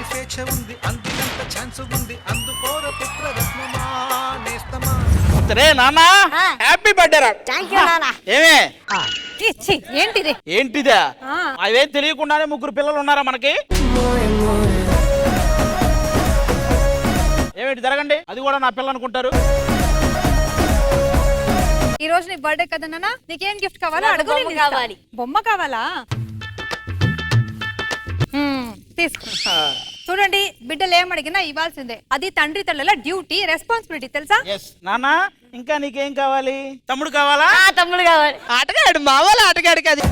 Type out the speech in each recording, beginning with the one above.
స్వేచ్ఛ ఉంది, అందినంత ఛాన్స్ ఉంది, అందుకోర పుత్ర రత్నమా నేస్తమా. రే నాన్న హ్యాపీ బర్త్డే రా. థాంక్యూ నాన్న. ఏమే ఏంటిది? ఏంటిదా? అవేం తెలియకుండానే ముగ్గురు పిల్లలు ఉన్నారా మనకి? ఏమిటి జరగండి, అది కూడా నా పిల్ల అనుకుంటారు. ఈ రోజు నీ బర్త్డే కదా నాన్న, నీకేం గిఫ్ట్ కావాలా అడుగు. బొమ్మ కావాలి. బొమ్మ కావాలా? తీసుకో. చూడండి, బిడ్డలు ఏమడిగినా ఇవ్వాల్సిందే. అది తండ్రి తల్లుల డ్యూటీ, రెస్పాన్సిబిలిటీ, తెలుసా? నాన్న ఇంకా నీకేం కావాలి? తమ్ముడు కావాలా? తమ్ముడు కావాలి. ఆటగాడు మావాళ్ళ ఆటగాడికి అది.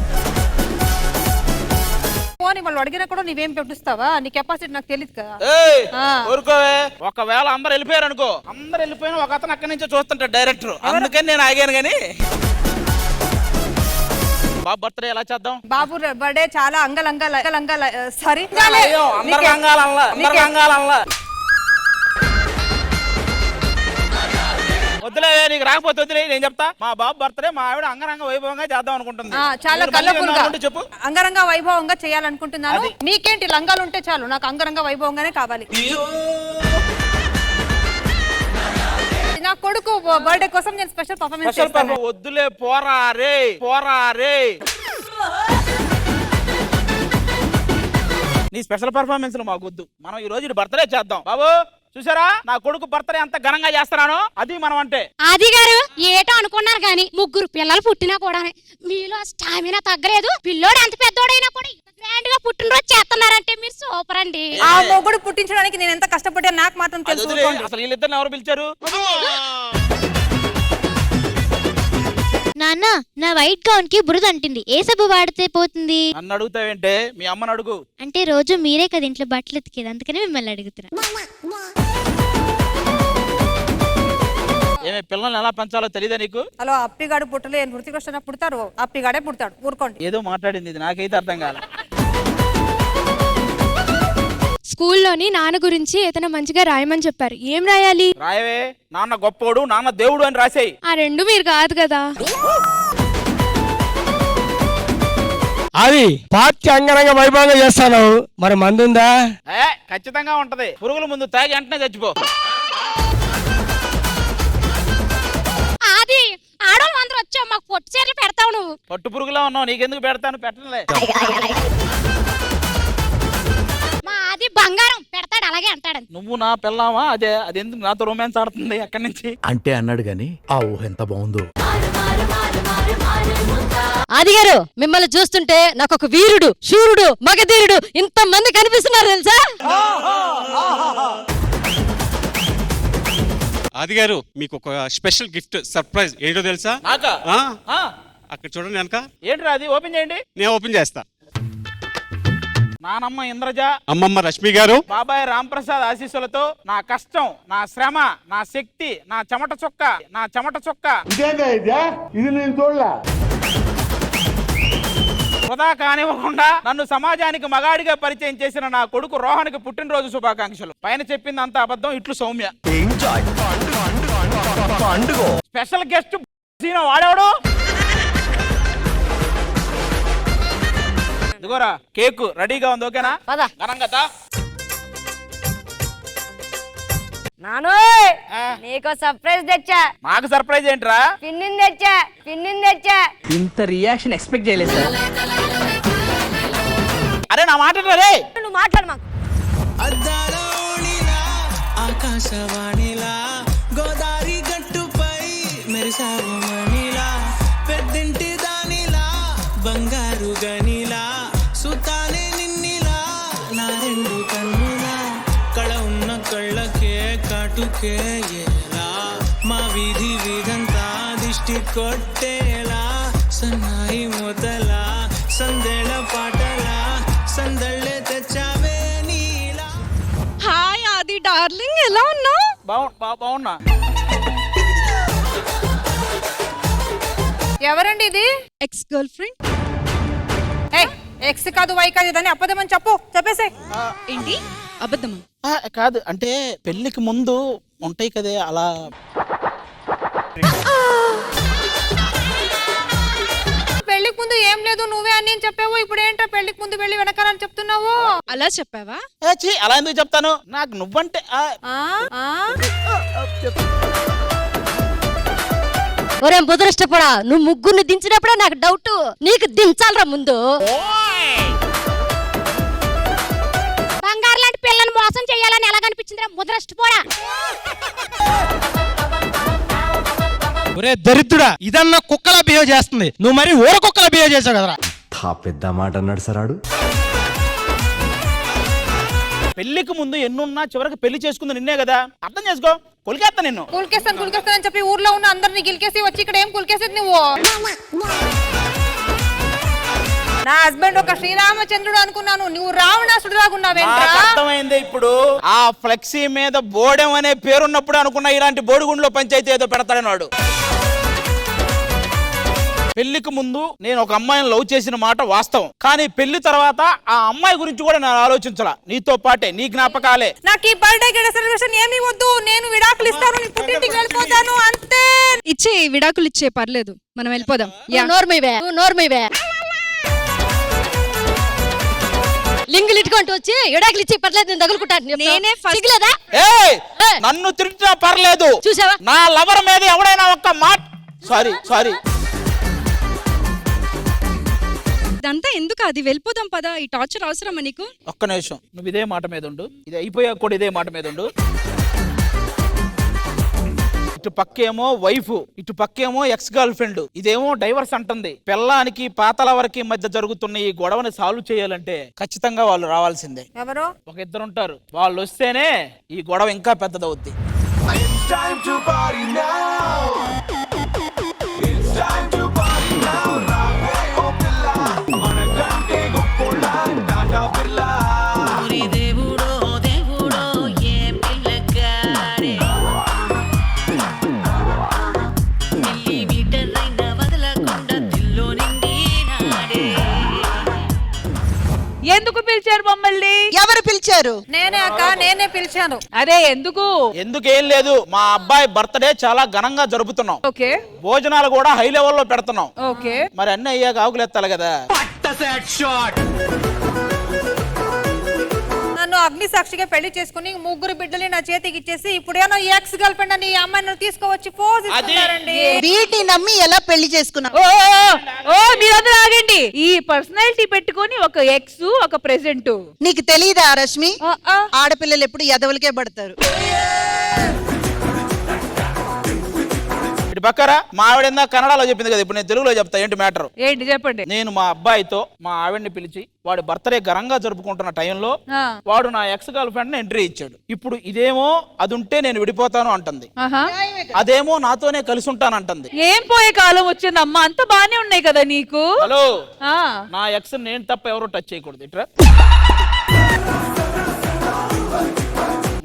పోనీ వాళ్ళు అడిగినా కూడా నీవేం పెట్టిస్తావా? నీ కెపాసిటీ నాకు తెలియదు కదా. ఊరుకోవే. ఒకవేళ అందరు వెళ్ళిపోయారు అనుకో, అందరు వెళ్ళిపోయిన ఒక అతను అక్కడి నుంచే చూస్తుంటాడు డైరెక్టర్. అందుకని నేను ఆగాను గాని. బాబు బర్త్డే ఎలా చేద్దాం? బాబు బర్త్డే చాలా అంగలంగాల సారీ వద్దులే, నీకు రాకపోతే వద్దులే, నేను చెప్తా. మా బాబు బర్త్డే మా ఆవిడ అంగరంగ వైభవంగా చేద్దాం అనుకుంటుంది. చాలా కలర్ఫుల్గా చెప్పు. అంగరంగ వైభవంగా చేయాలనుకుంటున్నాను. మీకేంటి, లంగాలు ఉంటే చాలు, నాకు అంగరంగ వైభవంగానే కావాలి. నా కొడుకు బర్త్డే కోసం నేను స్పెషల్ పర్ఫార్మెన్స్ చేస్తాను. వద్దులే, పోరా రే. నీ స్పెషల్ పర్ఫార్మెన్స్ మాకు వద్దు. మనం ఈ రోజు బర్త్డే చేద్దాం. బాబు చూసారా, నా కొడుకు బర్త్డే అంత ఘనంగా చేస్తున్నాను. అది మనం అంటే. ఆది గారు ఏటో అనుకున్నారు గాని ముగ్గురు పిల్లలు పుట్టినా కూడా మీలో స్టామినా తగ్గలేదు. పిల్లోడు ఎంత పెద్దోడైనా కూడా గ్రాండ్ గా పుట్టినరోజు చేస్తున్నారంటే మీరు సూపర్ అండి. ఆ మొగుడు పుట్టించడానికి నేను ఎంత కష్టపడ్డా నాకు మాత్రం తెలుసు. అసలు వీళ్ళిద్దరిని ఎవరు పిలిచారు? నాన్న, నా వైట్ గౌన్ కి బురద అంటింది, ఏ సబ్బు వాడితే పోతుంది? నన్ను అడుగుతావేంటే, మీ అమ్మని అడుగు. అంటే రోజు మీరే కదా ఇంట్లో బట్టలు ఉతికేది, అందుకని మిమ్మల్ని అడుగుతున్నా. ఏమే పిల్లల్ని ఎలా పెంచాలో తెలియదా నీకు? అలా అప్పిగాడు పుట్టలే, వృత్తికొచ్చిన పుడతారు, అప్పిగాడే పుడతాడు. ఊరుకోండి. ఏదో మాట్లాడింది, ఇది నాకైతే అర్థం కాల. స్కూల్లోని నాన్న గురించి ఏదైనా మంచిగా రాయమని చెప్పారు. ఏం రాయాలి? రాయవే, నాన్న గొప్పోడు, నాన్న దేవుడు అని రాసేయి. ఆ రెండు మీరు కాదు కదా. అది పార్టీ అంగరంగ వైభవంగా చేస్తాను. మరి మందుందా? ఖచ్చితంగా ఉంటది. పురుగుల ముందు తాగి వెంటనే చచ్చిపో. ఆది, ఆడవాళ్ళు అందరూ వచ్చావు, మాకు పొట్టు చీరలు పెడతావు నువ్వు. పట్టు పురుగులా ఉన్నావు, నీకెందుకు పెడతాను? పెట్టలే. మా ఆది బంగారం పెడతాడు, అలాగే అంటాడు. నువ్వు నా పిల్లవా? అది ఎందుకు నాతో రొమాన్స్ ఆడుతుంది అక్కడి నుంచి అంటే అన్నాడు గాని ఆ ఊహ ఎంత బాగుందో. ఆదిగారు, మిమ్మల్ని చూస్తుంటే నాకు ఒక వీరుడు, శూరుడు, మగధీరుడు ఇంత మంది కనిపిస్తున్నారు తెలుసా? ఆదిగారు, మీకు ఒక స్పెషల్ గిఫ్ట్ సర్ప్రైజ్ ఏంటో తెలుసా? నాకా? అక్కడ చూడండి వెనక. ఏంట్రా అది? ఓపెన్ చేయండి. నేను ఓపెన్ చేస్తా. నానమ్మ ఇంద్రజ, అమ్మమ్మ రష్మి గారు, బాబాయ్ రాంప్రసాద్ ఆశీస్సులతో నా కష్టం, నా శ్రమ, నా శక్తి, నా చెమట చొక్క వృధా కానివ్వకుండా నన్ను సమాజానికి మగాడిగా పరిచయం చేసిన నా కొడుకు రోహన్కి పుట్టినరోజు శుభాకాంక్షలు. పైన చెప్పింది అంత అబద్ధం, ఇట్లు సౌమ్య. స్పెషల్ గెస్ట్ వాడేవాడు. ఇదిగోరా కేక్ రెడీగా ఉంది, ఓకేనా? ఘనంగా నాను, నీకు సర్ప్రైజ్ తెచ్చా. నాకు సర్ప్రైజ్ ఏంట్రా? పిన్నిని తెచ్చా. ఇంత రియాక్షన్ ఎక్స్పెక్ట్ చేయలేదు సార్. అరే నా మాట రే. నువ్వు మాట్లాడు మాకు. ఆకాశవాణిలా గోదారి గట్టుపై మెరిసావు మణిలా, పెద్దింటి దానిలా బంగారు గనిలా, సుతానే నిన్నిలా నా రెండు కన్నులా, కళ ఉన్న కళ్ళకే కాటుకే ఎలా, మా వీధి వీధంతా దిష్టి కొట్టేలా, సన్నాయి మొదలా సందేళ పాటలా సందళ్ళే తెచ్చావే నీలా. హాయ్ ఆది డార్లింగ్, ఎలా ఉన్నావు? బాగున్నా. ఎవరండి ఇది? Ex girl friend. ఎక్స్ కాదు, వై కాదు, దాన్ని అబద్ధమని చెప్పేసే. ఏంటి అబద్ధమా? కాదు, అంటే పెళ్లికి ముందు ఉంటాయి కదే అలా. పెళ్లికి ముందు ఏం లేదు నువ్వే అని నేను చెప్పావు, ఇప్పుడు ఏంటో పెళ్లికి ముందు వెళ్ళి వెనకాలని చెప్తున్నావు? అలా చెప్పావా? అలా ఎందుకు చెప్తాను, నాకు నువ్వంటే ఒరే ముదరష్టపడా, నువ్వు ముగ్గురిని దించినప్పుడే నాకు డౌట్, నీకు దించాలరా ముందు. బంగారు లాంటి పిల్లని మోసం చేయాలని ఎలా కనిపించిందిరా ముద్రష్టపోడా? ఒరే దరిద్రుడా, ఇదన్నా కుక్కలా బిహేవ్ చేస్తుంది, నువ్వు మరి ఊర కుక్కలా బిహేవ్ చేసావు కదరా. పెద్ద మాట అన్నాడు సరాడు. పెళ్లికి ముందు ఎన్నున్నా చివరికి పెళ్లి చేసుకుంది నిన్నే కదా, అర్థం చేసుకో. కొలికేస్తా నిన్ను. కులికేస్తానని చెప్పి ఊర్లో ఉన్న అందరిని గిలికేసి వచ్చి ఇక్కడ ఏం కులికేసేది నువ్వు? నా హస్బెండ్ ఒక శ్రీరామచంద్రుడు అనుకున్నాను, నువ్వు రావణాసుడు లాగున్నావేంట్రా? నాకు అర్థమైంది ఇప్పుడు. ఆ ఫ్లెక్సీ మీద బోడెం అనే పేరున్నప్పుడు అనుకున్నా ఇలాంటి బోడిగుండ్లో పంచాయతీ ఏదో పెడతాడని వాడు. పెళ్లికి ముందు నేను ఒక అమ్మాయిని లవ్ చేసిన మాట వాస్తవం, కానీ పెళ్లి తర్వాత ఆ అమ్మాయి గురించి కూడా నేను ఆలోచించాల. నీతో పాటే నీ జ్ఞాపకాలే. నాకు ఈ బర్త్డే గడ సెలబ్రేషన్ ఏమీ వద్దు, నేను విడాకులు ఇస్తాను, నీ పుట్టింటికి వెళ్ళిపోతాను అంతే. ఇచ్చే విడాకులు ఇచ్చే, పర్లేదు మనం వెళ్ళిపోదాం. నోర్మైవే లింగులు ఇట్టుకుంటూ వచ్చి ఎడాకులు ఇచ్చి పర్లేదు, నేను తగులుకుంటాను. నేనే first- సిగ్గులేదా? నన్ను తిట్టినా పర్లేదు, చూసావా? నా లవర్ మీద ఎవడైనా ఒక్క మాట సారీ ఇదంతా ఎందుకు? అది వెళ్ళిపోదాం పదా, ఈ టార్చర్ అవసరమా నీకు? ఒక్క నిమిషం, నువ్వు ఇదే మాట మీద ఉండు, ఇది అయిపోయాక కూడా ఇదే మాట మీద ఉండు. ఇటు పక్కేమో వైఫ్, ఇటు పక్కేమో ఎక్స్ గర్ల్ ఫ్రెండ్, ఇదేమో డైవర్స్ అంటుంది. పిల్లానికి పాతల వరకు మధ్య జరుగుతున్న ఈ గొడవని సాల్వ్ చేయాలంటే ఖచ్చితంగా వాళ్ళు రావాల్సిందే. ఎవరు? ఒక ఇద్దరు ఉంటారు, వాళ్ళు వస్తేనే ఈ గొడవ ఇంకా పెద్దదవుద్ది. ఎందుకు పిలిచారు మమ్మల్ని? ఎవరు పిలిచారు? నేనే అక్క, నేనే పిలిచాను. అదే ఎందుకు? ఎందుకేం లేదు, మా అబ్బాయి బర్త్డే చాలా ఘనంగా జరుపుతున్నాం. ఓకే, భోజనాలు కూడా హై లెవెల్లో పెడుతున్నాం. ఓకే, మరి అన్నీ అయ్యాక ఆకులెత్తాలి కదా. నన్ను అగ్ని సాక్షిగా పెళ్లి చేసుకుని ముగ్గురు బిడ్డల్ని నా చేతికి ఇచ్చేసి ఇప్పుడేమో ఎక్స్ గర్ల్ ఫ్రెండ్ అని ఈ అమ్మాయిని తీసుకువచ్చి పోజ్ ఇస్తున్నారండి. వీటిని నమ్మి ఎలా పెళ్లి చేసుకున్నావు? మీరందరూ ఆగండి. ఈ పర్సనాలిటీ పెట్టుకొని ఒక ఎక్స్ ఒక ప్రెసెంట్. నీకు తెలీదా రష్మి? ఆడపిల్లలు ఎప్పుడు ఎదవలకే పడతారు. ఇటు పక్కరా మా ఆవిడ కన్నడలో చెప్పింది కదా, ఇప్పుడు నేను తెలుగులో చెప్తా. ఏంటి మ్యాటర్? ఏంటి చెప్పండి. నేను మా అబ్బాయితో మా ఆవిడ్ని పిలిచి వాడి బర్త్డే ఘనంగా జరుపుకుంటున్న టైంలో వాడు నా ఎక్స్ గర్ల్ ఫ్రెండ్ ఎంట్రీ ఇచ్చాడు. ఇప్పుడు ఇదేమో అది ఉంటే నేను విడిపోతాను అంటుంది, అదేమో నాతోనే కలిసి ఉంటానంటుంది. ఏం పోయే కాలం వచ్చిందమ్మా, అంత బానే ఉన్నాయి కదా నీకు. హలో, నా ఎక్స్ నేను తప్ప ఎవరు టచ్ చేయకూడదు. ఇట్రా,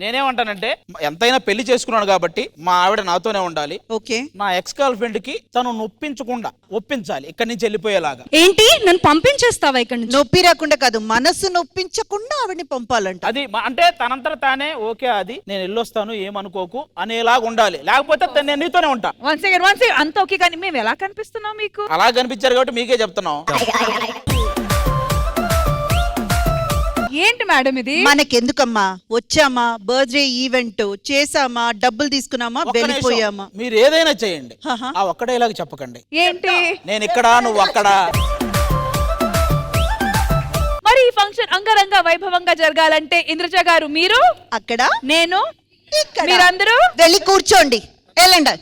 నేనేమంటానంటే ఎంతైనా పెళ్లి చేసుకున్నాను కాబట్టి మా ఆవిడ నాతోనే ఉండాలి. ఓకే, నా ఎక్స్ గర్ల్ ఫ్రెండ్ కి తను నొప్పించకుండా ఒప్పించాలి ఇక్కడి నుంచి వెళ్ళిపోయేలాగా. ఏంటి, నన్ను పంపించేస్తావా ఇక్కడ నుంచి? నొప్పి రాకుండా కాదు, మనసు నొప్పించకుండా ఆవిడని పంపాలంట. అది అంటే తనంతట తానే ఓకే, అది నేను వెళ్ళొస్తాను ఏమనుకోకు అనేలాగా ఉండాలి, లేకపోతే నేను నీతోనే ఉంటా. వన్ సెకండ్ అంత ఓకే, కానీ మేము ఎలా కనిపిస్తున్నాం మీకు? అలా కనిపించారు కాబట్టి మీకే చెప్తున్నాం. ఏంటి మేడం ఇది? మనకెందుకమ్మా, వచ్చామా, బర్త్డే ఈవెంట్ చేసామా, డబ్బులు తీసుకున్నామా, వెళ్ళిపోయామా. మీరు ఏదైనా చేయండి, ఆ ఒక్కడే ఇలాగ చెప్పకండి. ఏంటి? నేను ఇక్కడ, నువ్వు అక్కడ. మరి ఈ ఫంక్షన్ అంగరంగ వైభవంగా జరగాలంటే ఇంద్రజ గారు మీరు అక్కడ, నేను ఇక్కడ, మీరందరూ వెళ్ళి కూర్చోండి, వెళ్ళండి.